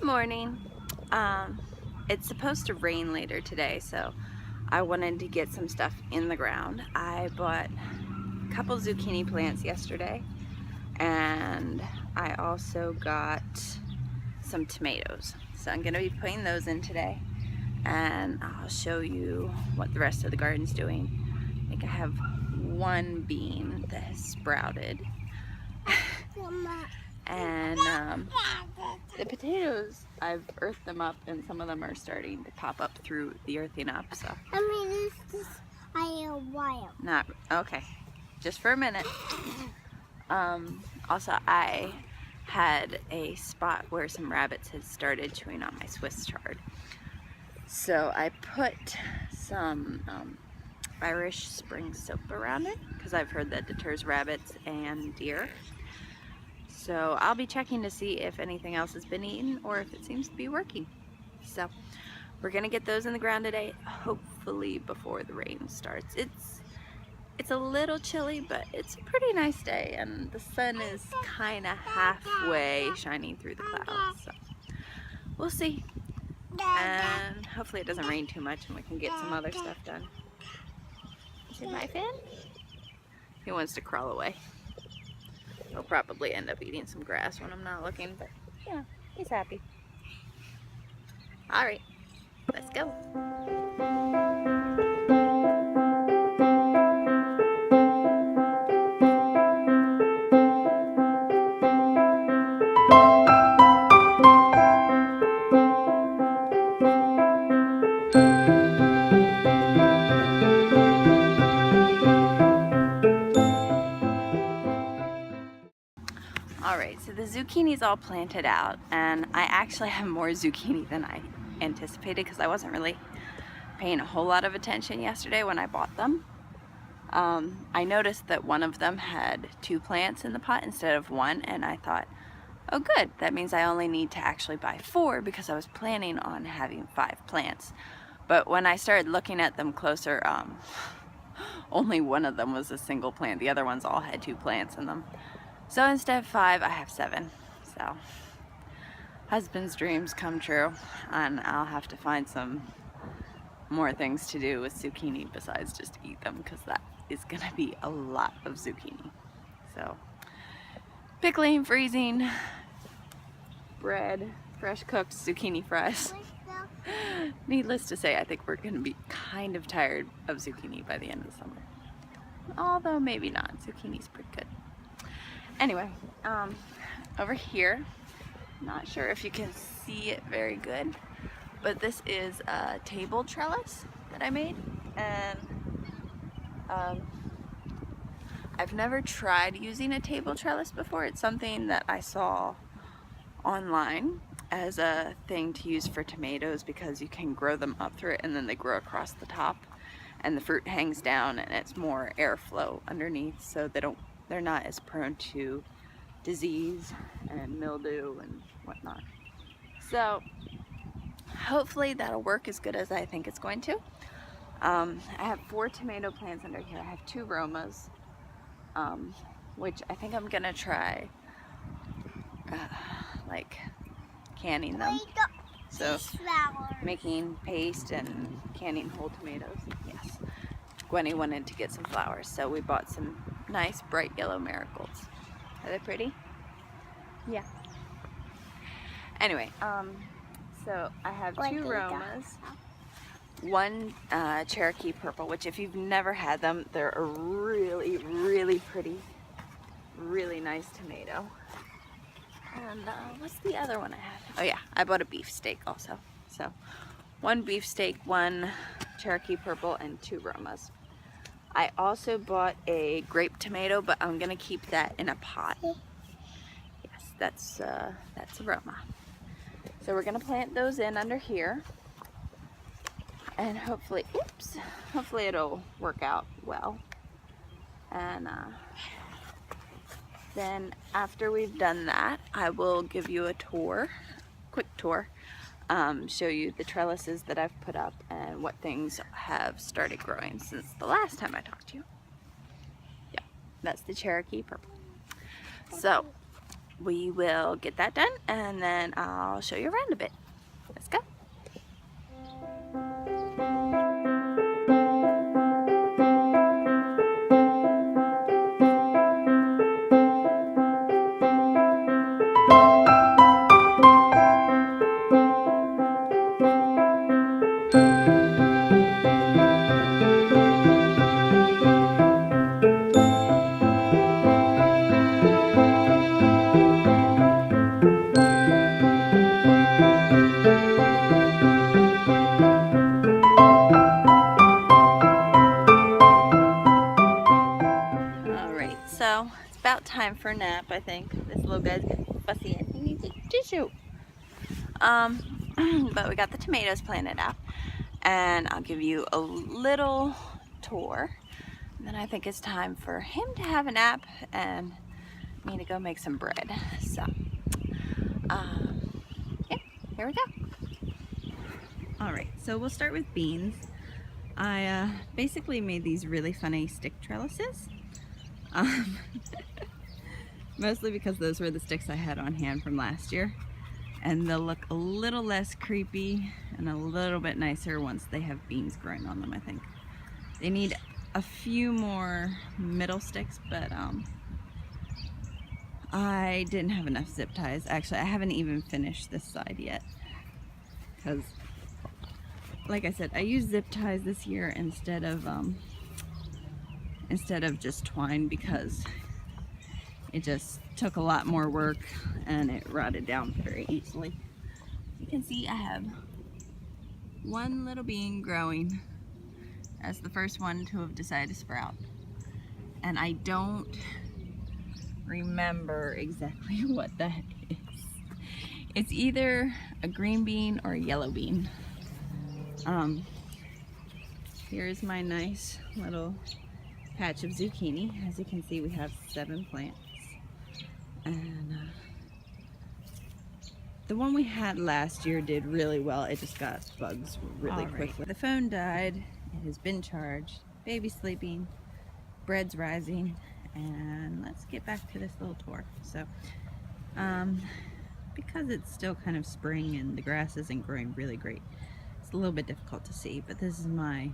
Good morning. It's supposed to rain later today, so I wanted to get some stuff in the ground. I bought a couple zucchini plants yesterday, and I also got some tomatoes. So I'm going to be putting those in today, and I'll show you what the rest of the garden's doing. I think I have one bean that has sprouted. And the potatoes, I've earthed them up, and some of them are starting to pop up through the earthing up. So it's just a while. Not okay, just for a minute. Also, I had a spot where some rabbits had started chewing on my Swiss chard, so I put some Irish spring soap around it because I've heard that deters rabbits and deer. So I'll be checking to see if anything else has been eaten or if it seems to be working. So we're gonna get those in the ground today, hopefully before the rain starts. It's a little chilly, but it's a pretty nice day, and the sun is kind of halfway shining through the clouds. So we'll see, and hopefully it doesn't rain too much and we can get some other stuff done. Is it my fin? He wants to crawl away. He'll probably end up eating some grass when I'm not looking, but yeah, he's happy. All right, let's go. Alright, so the zucchini's all planted out, and I actually have more zucchini than I anticipated because I wasn't really paying a whole lot of attention yesterday when I bought them. I noticed that one of them had 2 plants in the pot instead of 1, and I thought, oh good, that means I only need to actually buy 4 because I was planning on having 5 plants. But when I started looking at them closer, only one of them was a single plant. The other ones all had 2 plants in them. So instead of 5, I have 7. So husband's dreams come true, and I'll have to find some more things to do with zucchini besides just eat them, because that is gonna be a lot of zucchini. So pickling, freezing, bread, fresh cooked zucchini fries. Needless to say, I think we're gonna be kind of tired of zucchini by the end of the summer. Although maybe not, zucchini's pretty good. Anyway, over here, not sure if you can see it very good, but this is a table trellis that I made, and I've never tried using a table trellis before. It's something that I saw online as a thing to use for tomatoes because you can grow them up through it and then they grow across the top and the fruit hangs down and it's more airflow underneath, so they're not as prone to disease and mildew and whatnot. So hopefully that'll work as good as I think it's going to. I have 4 tomato plants under here. I have 2 Romas, which I think I'm gonna try like canning them. So making paste and canning whole tomatoes. Yes. Gwenny wanted to get some flowers, so we bought some nice bright yellow marigolds. Are they pretty? Yeah. Anyway, so I have 2 Romas, 1 Cherokee purple, which if you've never had them, they're a really, really pretty, really nice tomato. And what's the other one I have? Oh yeah, I bought a beefsteak also. So 1 beefsteak, 1 Cherokee purple, and 2 Romas. I also bought a grape tomato, but I'm gonna keep that in a pot. Yes, that's a Roma. So we're gonna plant those in under here, and hopefully, hopefully it'll work out well. And then after we've done that, I will give you a tour, quick tour, show you the trellises that I've put up and what things have started growing since the last time I talked to you. Yeah, that's the Cherokee purple. So we will get that done and then I'll show you around a bit. Let's go. So it's about time for a nap, I think. This little guy's getting fussy and he needs a tissue. But we got the tomatoes planted out, and I'll give you a little tour. And then I think it's time for him to have a nap and me to go make some bread. So, yeah, here we go. All right, so we'll start with beans. I basically made these really funny stick trellises. Mostly because those were the sticks I had on hand from last year, and they'll look a little less creepy and a little bit nicer once they have beans growing on them. I think they need a few more middle sticks, but I didn't have enough zip ties. Actually, I haven't even finished this side yet because, like I said, I used zip ties this year instead of just twine because it just took a lot more work and it rotted down very easily. You can see I have one little bean growing as the first one to have decided to sprout, and I don't remember exactly what that is. It's either a green bean or a yellow bean. Here's my nice little patch of zucchini. As you can see, we have 7 plants, and the one we had last year did really well. It just got bugs really quickly. The phone died. It has been charged. Baby's sleeping. Bread's rising. And let's get back to this little tour. So, because it's still kind of spring and the grass isn't growing really great, it's a little bit difficult to see, but this is my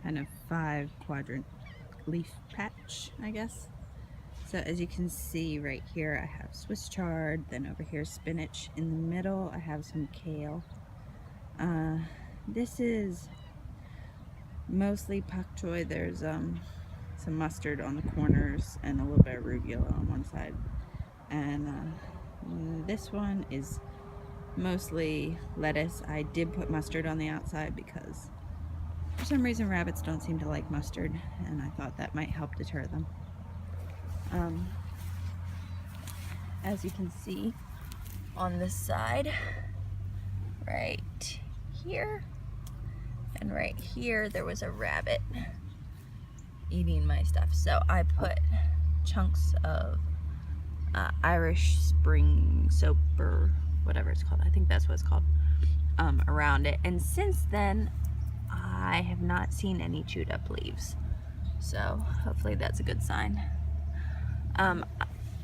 kind of 5-quadrant leaf patch, I guess. So as you can see right here, I have Swiss chard, then over here spinach. In the middle, I have some kale. This is mostly pak choy. There's some mustard on the corners and a little bit of arugula on one side. And this one is mostly lettuce. I did put mustard on the outside because for some reason rabbits don't seem to like mustard, and I thought that might help deter them. As you can see on this side, right here and right here, there was a rabbit eating my stuff. So I put chunks of Irish spring soap or whatever it's called. I think that's what it's called, around it. And since then, I have not seen any chewed up leaves. So hopefully that's a good sign.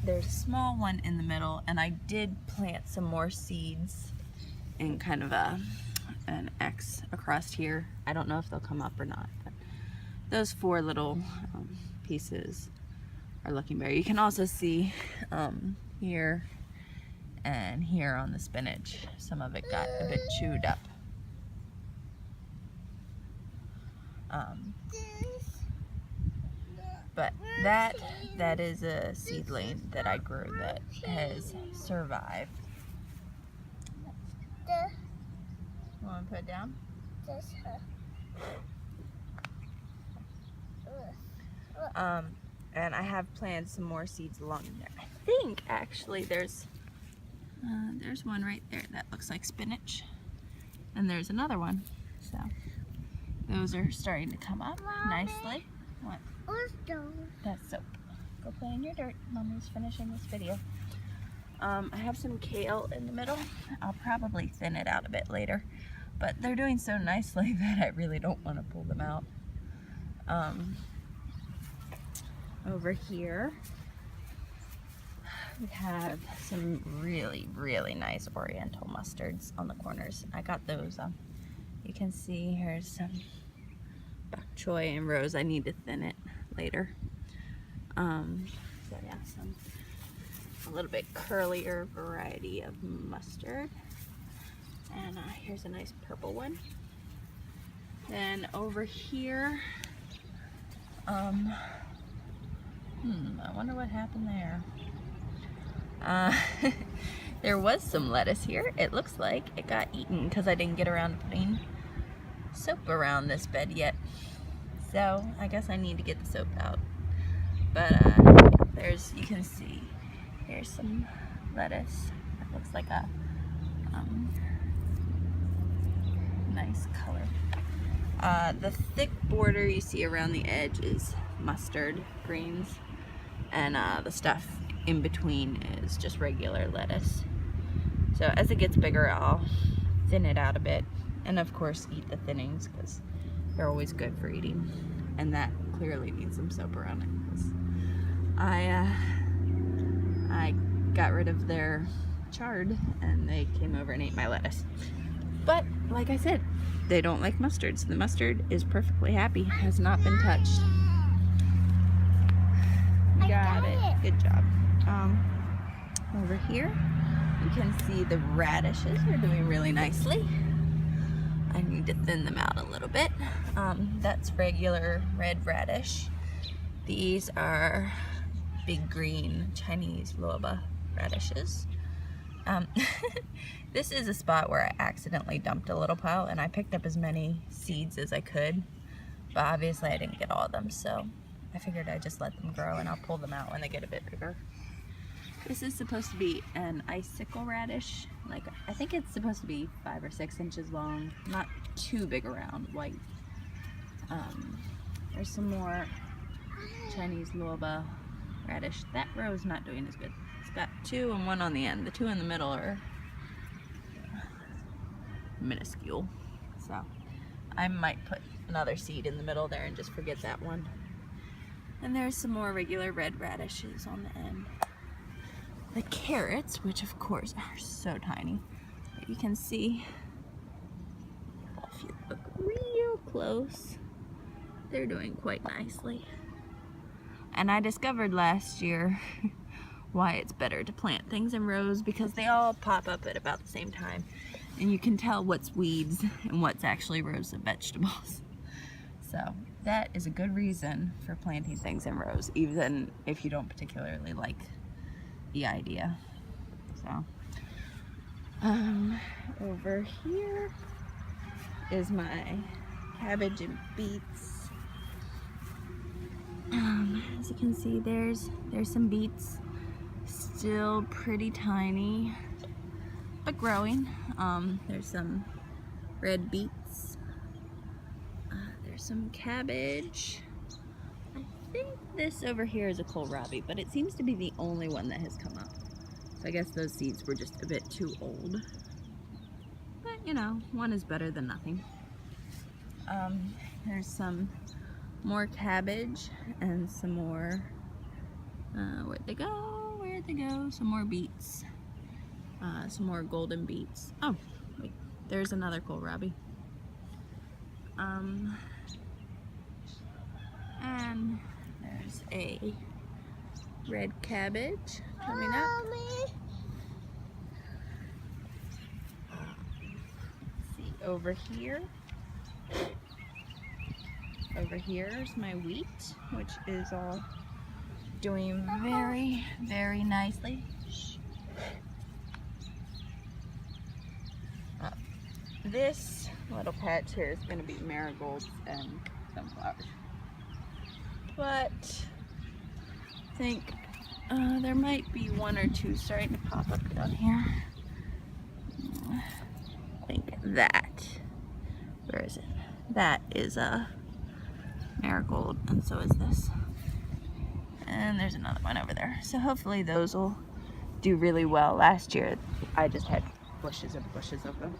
There's a small one in the middle, and I did plant some more seeds in kind of an X across here. I don't know if they'll come up or not, but those 4 little pieces are looking better. You can also see here and here on the spinach, some of it got a bit chewed up. But that is a seedling that I grew that has survived. You want to put it down? And I have planted some more seeds along there. I think actually there's one right there that looks like spinach, and there's another one. So those are starting to come up nicely. What? That's soap. Go play in your dirt. Mommy's finishing this video. I have some kale in the middle. I'll probably thin it out a bit later, but they're doing so nicely that I really don't want to pull them out. Over here, we have some really, really nice oriental mustards on the corners. I got those. You can see here's some bok choy and rose. I need to thin it later. So yeah, a little bit curlier variety of mustard. And here's a nice purple one. Then over here, I wonder what happened there. There was some lettuce here. It looks like it got eaten because I didn't get around to putting soap around this bed yet. So I guess I need to get the soap out. But you can see, here's some lettuce. It looks like a nice color. The thick border you see around the edge is mustard greens, and the stuff in between is just regular lettuce. So as it gets bigger, I'll thin it out a bit, and of course eat the thinnings because they're always good for eating. And that clearly needs some soap around it because I got rid of their chard and they came over and ate my lettuce. But like I said, they don't like mustard, so the mustard is perfectly happy, has not been touched. You got it. Good job. Over here, you can see the radishes are doing really nicely. I need to thin them out a little bit. That's regular red radish. These are big green Chinese luoba radishes. This is a spot where I accidentally dumped a little pile and I picked up as many seeds as I could, but obviously I didn't get all of them, so I figured I'd just let them grow and I'll pull them out when they get a bit bigger. This is supposed to be an icicle radish. Like, I think it's supposed to be 5 or 6 inches long, not too big around, white. There's some more Chinese luoba radish. That row is not doing as good. It's got 2 and 1 on the end. The 2 in the middle are minuscule. So I might put another seed in the middle there and just forget that one. And there's some more regular red radishes on the end. The carrots, which of course are so tiny, but you can see, if you look real close, they're doing quite nicely. And I discovered last year why it's better to plant things in rows, because they all pop up at about the same time and you can tell what's weeds and what's actually rows of vegetables. So that is a good reason for planting things in rows, even if you don't particularly like the idea. So over here is my cabbage and beets. As you can see, there's some beets, still pretty tiny but growing. There's some red beets, there's some cabbage. I think this over here is a kohlrabi, but it seems to be the only one that has come up. So I guess those seeds were just a bit too old. But you know, one is better than nothing. There's some more cabbage and some more, where'd they go? Some more beets. Some more golden beets. Oh, wait, there's another kohlrabi. And there's a red cabbage coming up. Let's see, over here's my wheat, which is all doing very, very nicely. This little patch here is going to be marigolds and sunflowers. But I think there might be 1 or 2 starting to pop up down here. I think that, where is it? That is a marigold, and so is this. And there's another one over there. So hopefully those will do really well. Last year I just had bushes and bushes of them.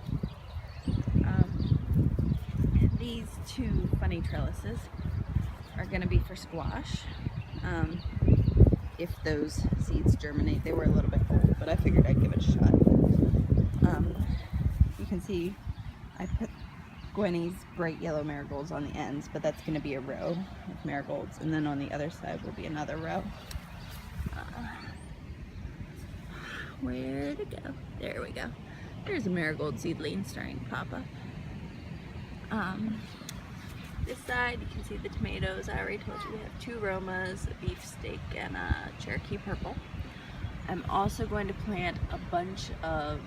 These 2 funny trellises are going to be for squash. if those seeds germinate. They were a little bit old, but I figured I'd give it a shot. You can see I put Gwenny's bright yellow marigolds on the ends, but that's going to be a row of marigolds, and then on the other side will be another row. Where'd it go? There we go. There's a marigold seedling starting to pop up. This side you can see the tomatoes. I already told you we have 2 Romas, a beefsteak, and a Cherokee purple. I'm also going to plant a bunch of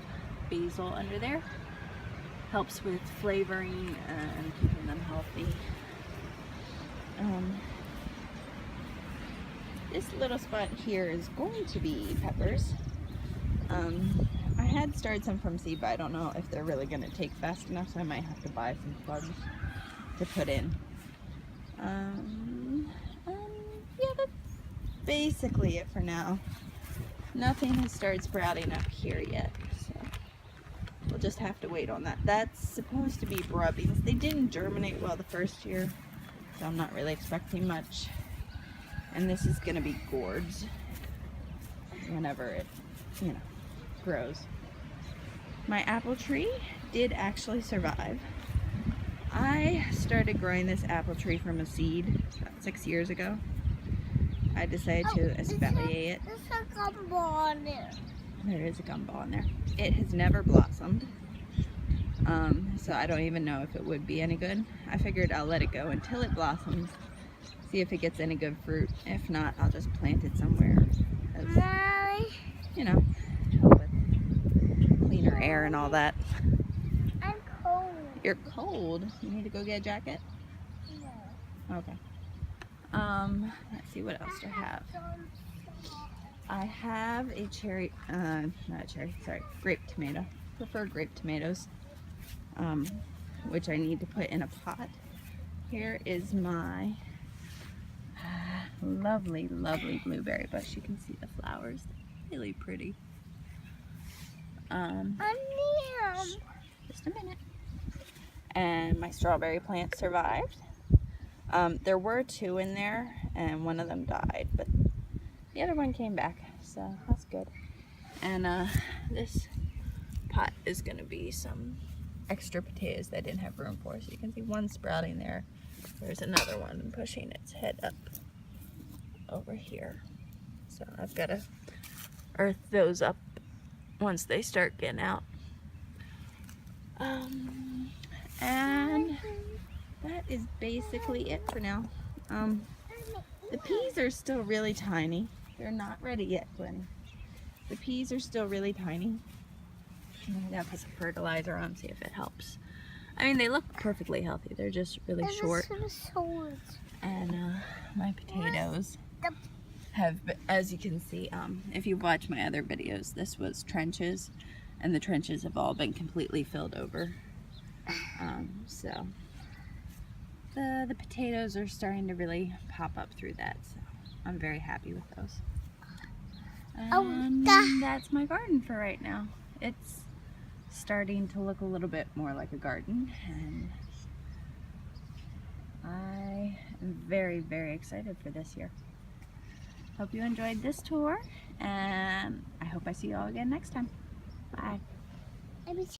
basil under there. Helps with flavoring and keeping them healthy. This little spot here is going to be peppers. I had started some from seed, but I don't know if they're really going to take fast enough, so I might have to buy some plugs to put in. Yeah, that's basically it for now. Nothing has started sprouting up here yet, so we'll just have to wait on that. That's supposed to be broad beans. They didn't germinate well the first year, so I'm not really expecting much. And this is going to be gourds whenever it, grows. My apple tree did actually survive. I started growing this apple tree from a seed about 6 years ago. I decided to espalier it. There's a gumball on there. There is a gumball in there. It has never blossomed, so I don't even know if it would be any good. I figured I'll let it go until it blossoms, see if it gets any good fruit. If not, I'll just plant it somewhere. Help with cleaner air and all that. I'm cold. You're cold? You need to go get a jacket? No. Okay. Let's see what else do I have. I have a grape tomato. Prefer grape tomatoes, which I need to put in a pot. Here is my lovely, lovely blueberry bush. You can see the flowers. They're really pretty. Just a minute. And my strawberry plant survived. There were 2 in there, and one of them died, but the other one came back, so that's good. And this pot is going to be some extra potatoes that I didn't have room for. So you can see one sprouting there. There's another one pushing its head up over here. So I've got to earth those up once they start getting out. And that is basically it for now. The peas are still really tiny. They're not ready yet, Glenny. The peas are still really tiny. I'm gonna put some fertilizer on, see if it helps. I mean, they look perfectly healthy. They're just really short. And my potatoes have, as you can see, if you watch my other videos, this was trenches, and the trenches have all been completely filled over. So the potatoes are starting to really pop up through that, so I'm very happy with those. And that's my garden for right now. It's starting to look a little bit more like a garden, and I am very, very excited for this year. Hope you enjoyed this tour, and I hope I see you all again next time. Bye.